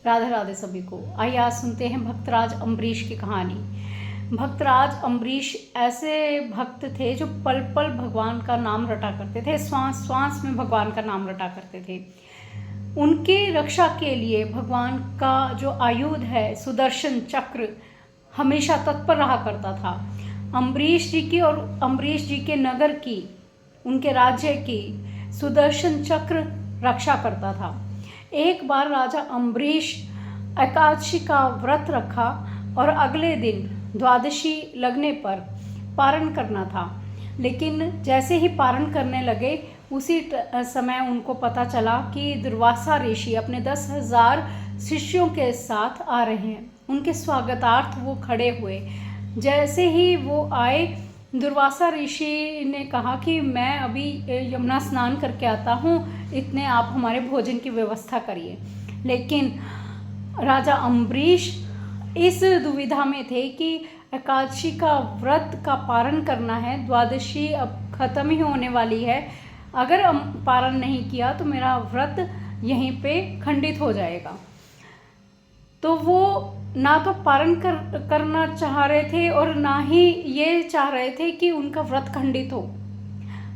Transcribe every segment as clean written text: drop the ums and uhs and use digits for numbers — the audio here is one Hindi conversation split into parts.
राधे राधे सभी को। आइए आज सुनते हैं भक्तराज अम्बरीश की कहानी। भक्तराज अम्बरीश ऐसे भक्त थे जो पल पल भगवान का नाम रटा करते थे, श्वास श्वास में भगवान का नाम रटा करते थे। उनकी रक्षा के लिए भगवान का जो आयुध है सुदर्शन चक्र हमेशा तत्पर रहा करता था। अम्बरीश जी की और अम्बरीश जी के नगर की, उनके राज्य की सुदर्शन चक्र रक्षा करता था। एक बार राजा अम्बरीश एकादशी का व्रत रखा और अगले दिन द्वादशी लगने पर पारण करना था, लेकिन जैसे ही पारण करने लगे उसी समय उनको पता चला कि दुर्वासा ऋषि अपने 10,000 शिष्यों के साथ आ रहे हैं। उनके स्वागतार्थ वो खड़े हुए। जैसे ही वो आए, दुर्वासा ऋषि ने कहा कि मैं अभी यमुना स्नान करके आता हूँ, इतने आप हमारे भोजन की व्यवस्था करिए। लेकिन राजा अम्बरीश इस दुविधा में थे कि एकादशी का व्रत का पारण करना है, द्वादशी अब खत्म ही होने वाली है, अगर पारण नहीं किया तो मेरा व्रत यहीं पे खंडित हो जाएगा। तो वो ना तो पारण करना चाह रहे थे और ना ही ये चाह रहे थे कि उनका व्रत खंडित हो।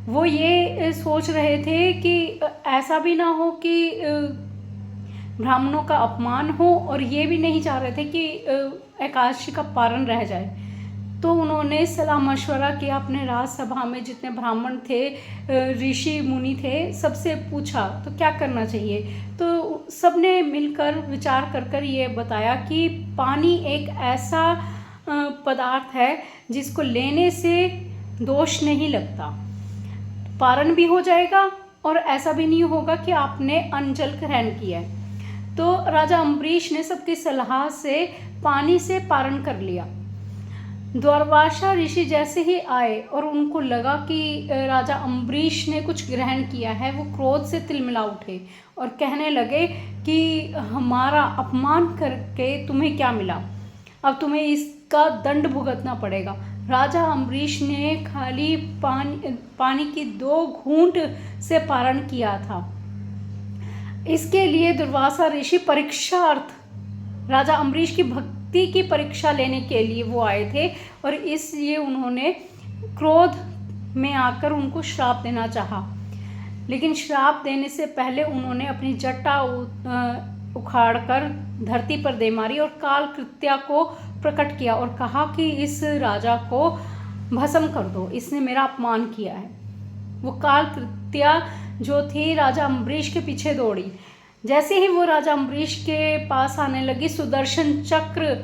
वो ये सोच रहे थे कि ऐसा भी ना हो कि ब्राह्मणों का अपमान हो, और ये भी नहीं चाह रहे थे कि एकादशी का पारण रह जाए। तो उन्होंने सलाह मशवरा किया अपने राजसभा में, जितने ब्राह्मण थे, ऋषि मुनि थे, सबसे पूछा तो क्या करना चाहिए। तो सबने मिलकर विचार कर ये बताया कि पानी एक ऐसा पदार्थ है जिसको लेने से दोष नहीं लगता, पारण भी हो जाएगा और ऐसा भी नहीं होगा कि आपने अनजल ग्रहण किया है। तो राजा अम्बरीश ने सबकी सलाह से पानी से पारण कर लिया। दुर्वासा ऋषि जैसे ही आए और उनको लगा कि राजा अम्बरीश ने कुछ ग्रहण किया है, वो क्रोध से तिलमिला उठे और कहने लगे कि हमारा अपमान करके तुम्हें क्या मिला, अब तुम्हें इसका दंड भुगतना पड़ेगा। राजा अम्बरीश ने खाली पानी की 2 घूंट से पारण किया था। इसके लिए दुर्वासा ऋषि परीक्षार्थ राजा अम्बरीश की भक्ति की परीक्षा लेने के लिए वो आए थे, और इसलिए उन्होंने क्रोध में आकर उनको श्राप देना चाहा। लेकिन श्राप देने से पहले उन्होंने अपनी जटा उखाड़कर धरती पर दे मारी और काल कृत्या को प्रकट किया और कहा कि इस राजा को भस्म कर दो, इसने मेरा अपमान किया है। वो काल कृत्या जो थी राजा अम्बरीश के पीछे दौड़ी। जैसे ही वो राजा अम्बरीश के पास आने लगी, सुदर्शन चक्र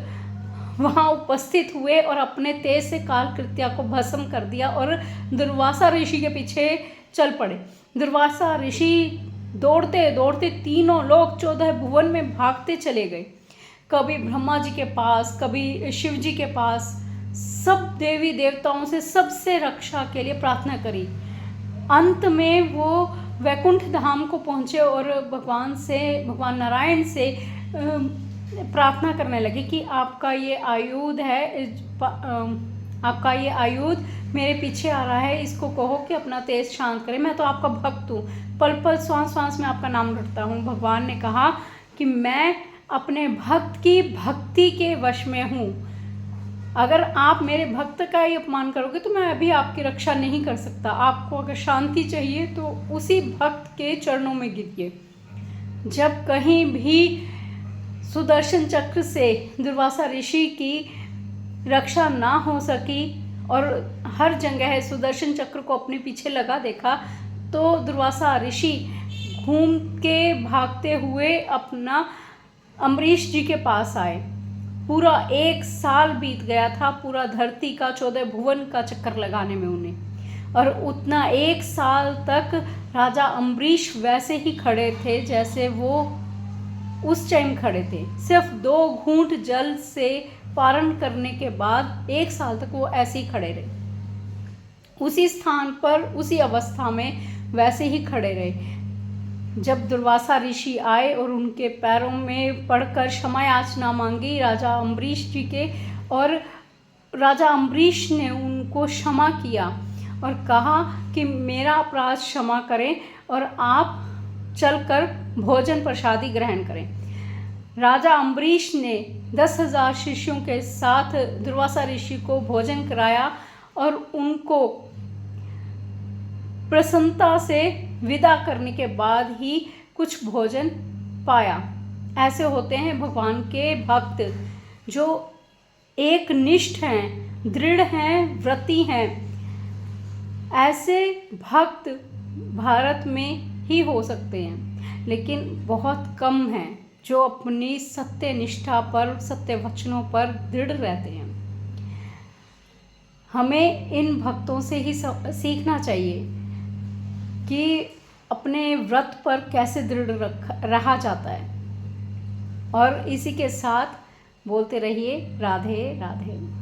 वहाँ उपस्थित हुए और अपने तेज से काल कृत्या को भस्म कर दिया और दुर्वासा ऋषि के पीछे चल पड़े। दुर्वासा ऋषि दौड़ते दौड़ते तीनों लोग 14 भुवन में भागते चले गए। कभी ब्रह्मा जी के पास, कभी शिव जी के पास, सब देवी देवताओं से सबसे रक्षा के लिए प्रार्थना करी। अंत में वो वैकुंठ धाम को पहुँचे और भगवान नारायण से प्रार्थना करने लगे कि आपका ये आयुध है, आपका ये आयुध मेरे पीछे आ रहा है, इसको कहो कि अपना तेज शांत करे, मैं तो आपका भक्त हूँ, पल पल श्वास श्वास में आपका नाम रटता हूँ। भगवान ने कहा कि मैं अपने भक्त की भक्ति के वश में हूँ, अगर आप मेरे भक्त का ही अपमान करोगे तो मैं अभी आपकी रक्षा नहीं कर सकता। आपको अगर शांति चाहिए तो उसी भक्त के चरणों में गिरिए। जब कहीं भी सुदर्शन चक्र से दुर्वासा ऋषि की रक्षा ना हो सकी और हर जगह सुदर्शन चक्र को अपने पीछे लगा देखा, तो दुर्वासा ऋषि घूम के भागते हुए अपना अम्बरीश जी के पास आए। पूरा 1 साल बीत गया था, पूरा धरती का 14 भुवन का चक्कर लगाने में उन्हें, और उतना 1 साल तक राजा अम्बरीश वैसे ही खड़े थे जैसे वो उस टाइम खड़े थे। सिर्फ 2 घूंट जल से पारण करने के बाद 1 साल तक वो ऐसे ही खड़े रहे, उसी स्थान पर उसी अवस्था में वैसे ही खड़े रहे। जब दुर्वासा ऋषि आए और उनके पैरों में पड़कर क्षमा याचना मांगी राजा अम्बरीश जी के, और राजा अम्बरीश ने उनको क्षमा किया और कहा कि मेरा अपराध क्षमा करें और आप चलकर भोजन प्रसादी ग्रहण करें। राजा अम्बरीश ने 10,000 शिष्यों के साथ दुर्वासा ऋषि को भोजन कराया और उनको प्रसन्नता से विदा करने के बाद ही कुछ भोजन पाया। ऐसे होते हैं भगवान के भक्त जो एक निष्ठ हैं, दृढ़ हैं, व्रती हैं। ऐसे भक्त भारत में ही हो सकते हैं, लेकिन बहुत कम हैं जो अपनी सत्य निष्ठा पर, सत्य वचनों पर दृढ़ रहते हैं। हमें इन भक्तों से ही सीखना चाहिए कि अपने व्रत पर कैसे दृढ़ रहा जाता है। और इसी के साथ बोलते रहिए राधे राधे।